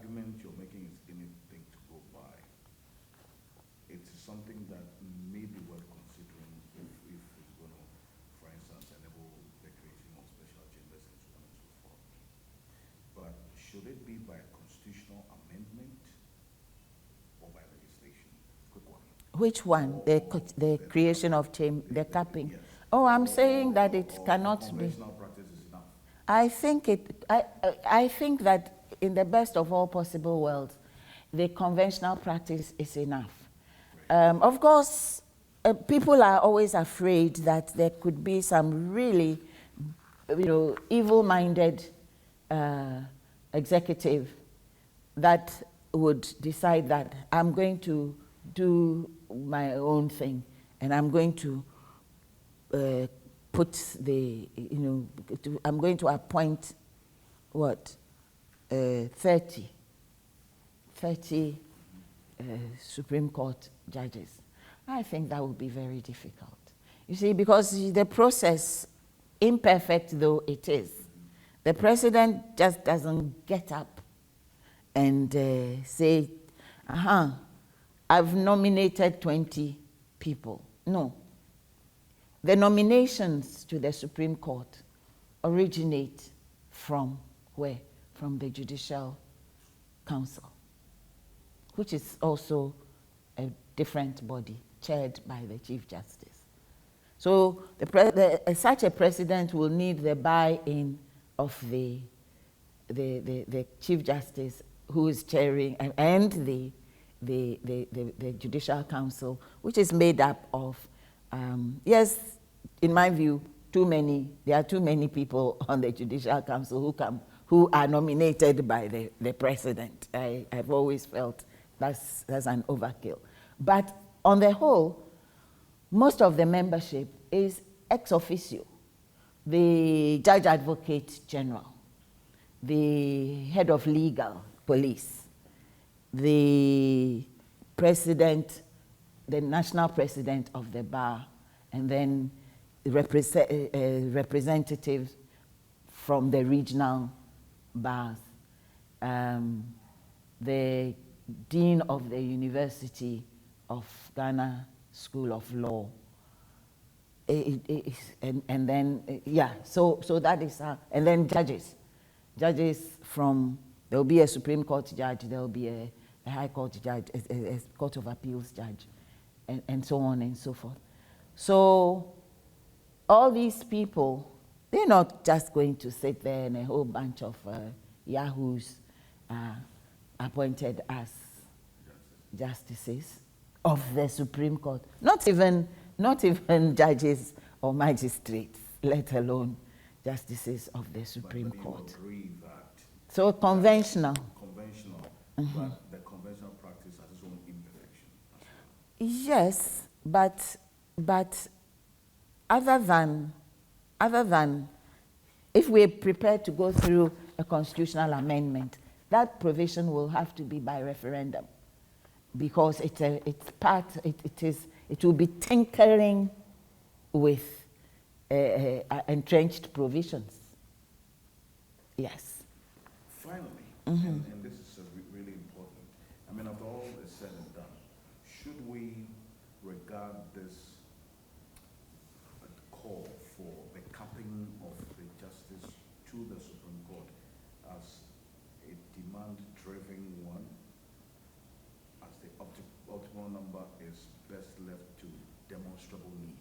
argument you're making is anything to go by. It's something that may be worth considering if it's going to, for instance, enable the creation of special chambers and so on and so forth. But should it be by constitutional amendment or by legislation? Quick one. Which one? The creation of chamber, the capping? Yes. Oh, I'm saying that it cannot be. Conventional practice is enough. I think that in the best of all possible worlds, the conventional practice is enough. Of course, people are always afraid that there could be some really, evil-minded executive that would decide that I'm going to do my own thing and I'm going to I'm going to appoint 30 Supreme Court judges. I think that would be very difficult. You see, because the process, imperfect though it is, the president just doesn't get up and say, I've nominated 20 people. No. The nominations to the Supreme Court originate from where? From the Judicial Council, which is also a different body chaired by the Chief Justice. So such a president will need the buy-in of the Chief Justice who is chairing and the Judicial Council, which is made up of, yes, in my view, there are too many people on the Judicial Council who are nominated by the president. I've always felt that's an overkill. But on the whole, most of the membership is ex officio. The Judge Advocate General, the head of legal police, the president, the national president of the bar, and then representatives from the regional bars, the dean of the University of Ghana School of Law, and then so that is how, and then judges from, there will be a Supreme Court judge, there will be a High Court judge, a Court of Appeals judge, and so on and so forth. So all these people, they're not just going to sit there and a whole bunch of yahoos appointed as justices of the Supreme Court. Not even judges or magistrates, let alone justices of the Supreme Court. Agree that so conventional. But the conventional practice has its own imperfection. Yes, but other than if we're prepared to go through a constitutional amendment, that provision will have to be by referendum, because it will be tinkering with entrenched provisions. Yes. Finally, and this is really important. I mean, after all is said and done, should we regard this call for the capping of the justice to the Supreme Court as a demand-driven one, as the optimal number is best left to demonstrable need?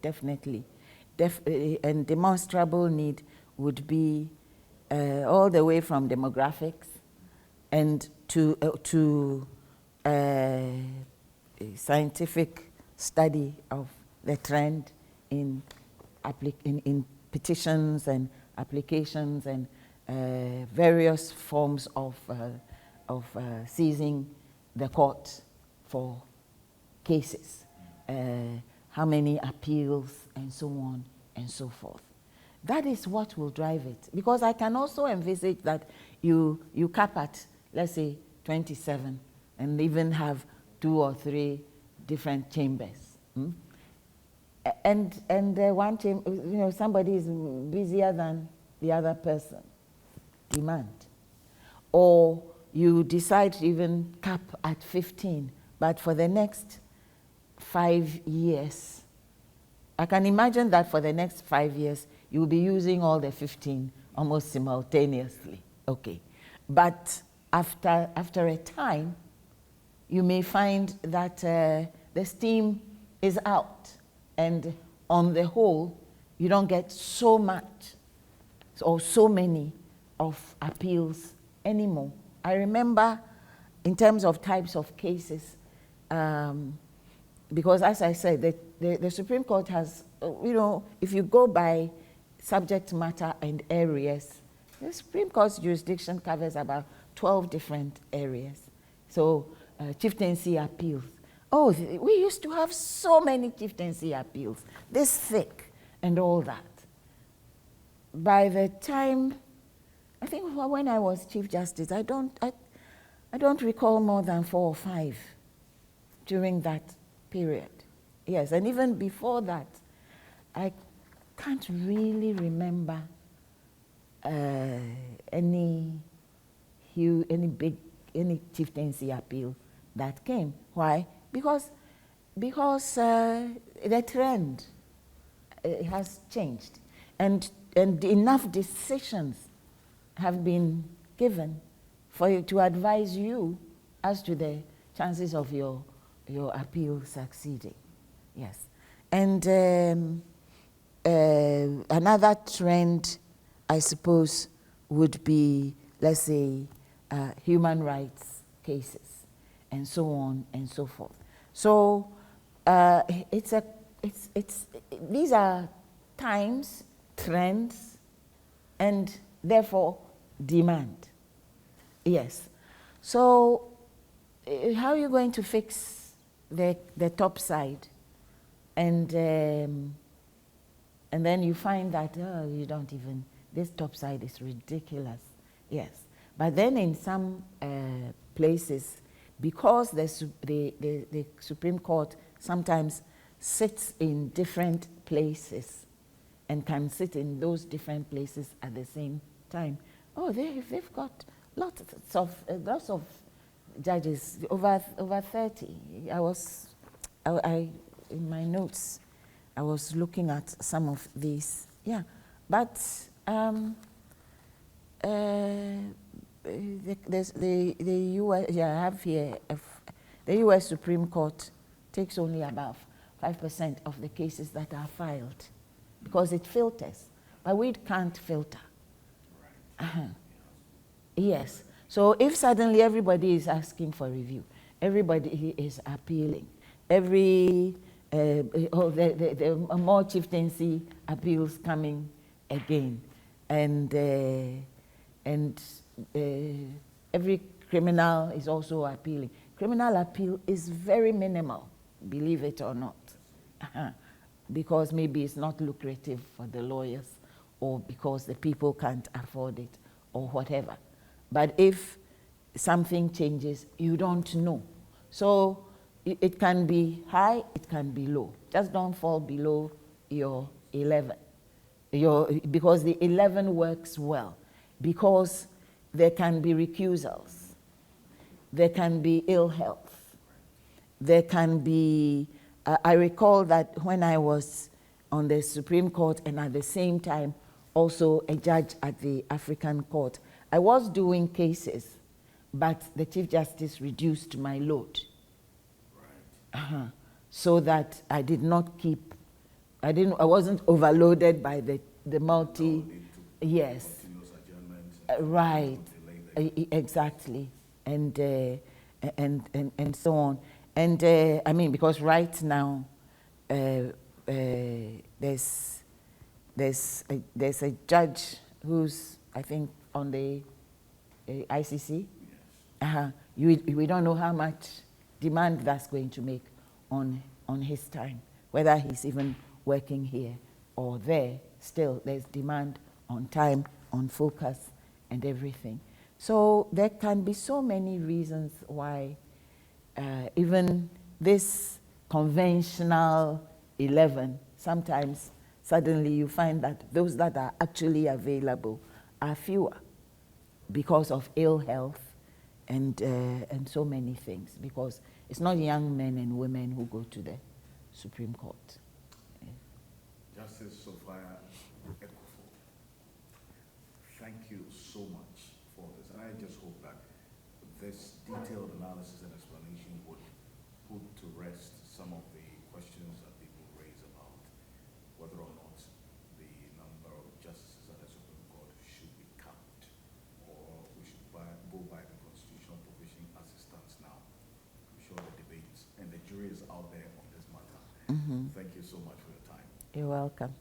Definitely. And demonstrable need would be all the way from demographics and to scientific study of the trend in petitions and applications and various forms of seizing the court for cases, how many appeals, and so on and so forth. That is what will drive it. Because I can also envisage that you cap at, let's say, 27, and even have 2 or 3 different chambers. And one chamber, somebody is busier than the other person. demand. Or you decide to even cap at 15, but for the next 5 years, I can imagine that for the next 5 years, you'll be using all the 15 almost simultaneously. Okay. But after a time, you may find that the steam is out, and on the whole, you don't get so much or so many of appeals anymore. I remember in terms of types of cases, because as I said, the Supreme Court has, if you go by subject matter and areas, the Supreme Court's jurisdiction covers about 12 different areas. So chieftaincy appeals. Oh, we used to have so many chieftaincy appeals, this thick and all that. By the time, I think when I was Chief Justice, I don't recall more than 4 or 5 during that period. Yes, and even before that, I can't really remember any chieftaincy appeal that came. Why? Because the trend has changed, and enough decisions have been given for you to advise you as to the chances of your appeal succeeding. Yes, and another trend, I suppose, would be, let's say, human rights cases, and so on and so forth. So these are times, trends, and therefore demand. Yes. So how are you going to fix the top side? And then you find that, you don't even, this top side is ridiculous. Yes. But then in some places, because the Supreme Court sometimes sits in different places and can sit in those different places at the same time. Oh, they've got lots of judges, over 30. In my notes, I was looking at some of these. Yeah, but the U.S. Yeah, I have here the U.S. Supreme Court takes only about 5% of the cases that are filed because it filters, but we can't filter. Yes. So if suddenly everybody is asking for review, everybody is appealing, there are more chieftaincy appeals coming again, and every criminal is also appealing. Criminal appeal is very minimal, believe it or not, because maybe it's not lucrative for the lawyers, or because the people can't afford it, or whatever. But if something changes, you don't know. So it can be high, it can be low. Just don't fall below your 11. Because the 11 works well. Because there can be recusals. There can be ill health. There can be, I recall that when I was on the Supreme Court and at the same time also a judge at the African Court, I was doing cases, but the Chief Justice reduced my load. Right. So that I did not keep, I wasn't overloaded by the multi, yes. Right, exactly, and so on. And I mean, because right now there's a judge who's, I think, on the ICC. Yes. We don't know how much demand that's going to make on his time, whether he's even working here or there. Still, there's demand on time, on focus, and everything. So there can be so many reasons why even this conventional 11, sometimes suddenly you find that those that are actually available are fewer. because of ill health and so many things, because it's not young men and women who go to the Supreme Court. Justice Sophia Akuffo, thank you so much for this. And I just hope that this detailed analysis and explanation would put to rest some of the questions that people raise about whether or not the number of justices at the Supreme Court should be capped, or we should go by the constitutional provision as it stands now. I'm sure the debates and the jury is out there on this matter. Thank you so much for your time. You're welcome.